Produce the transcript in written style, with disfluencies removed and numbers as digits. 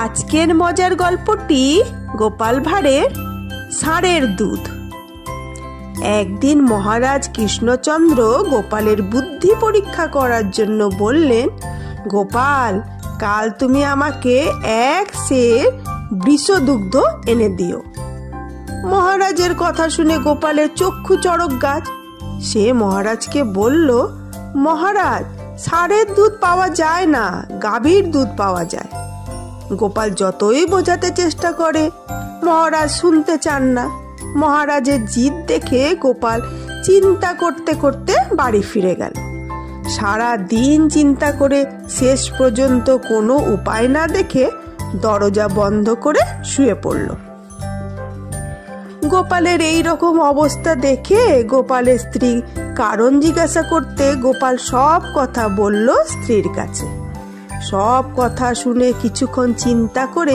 আজকের মজার গল্পটি গোপাল ভাঁড়ের ষাঁড়ের দুধ। একদিন মহারাজ কৃষ্ণচন্দ্র গোপালের বুদ্ধি পরীক্ষা করার জন্য বললেন, গোপাল, কাল তুমি আমাকে 1 সের বৃষদুগ্ধ এনে দিও। মহারাজের কথা শুনে গোপালের চক্ষু চড়ক গাছ। সে মহারাজকে বলল, মহারাজ, ষাঁড়ের দুধ পাওয়া যায় না, গাভীর দুধ পাওয়া যায়। গোপাল যতই বোঝাতে চেষ্টা করে মহারাজ শুনতে চান না। মহারাজের জিদ দেখে গোপাল চিন্তা করতে করতে বাড়ি ফিরে গেল। সারা দিন চিন্তা করে শেষ পর্যন্ত কোনো উপায় না দেখে দরজা বন্ধ করে শুয়ে পড়ল। গোপালের এই রকম অবস্থা দেখে গোপালের স্ত্রী কারণ জিজ্ঞাসা করতে গোপাল সব কথা বলল স্ত্রীর কাছে। সব কথা শুনে কিছুক্ষণ চিন্তা করে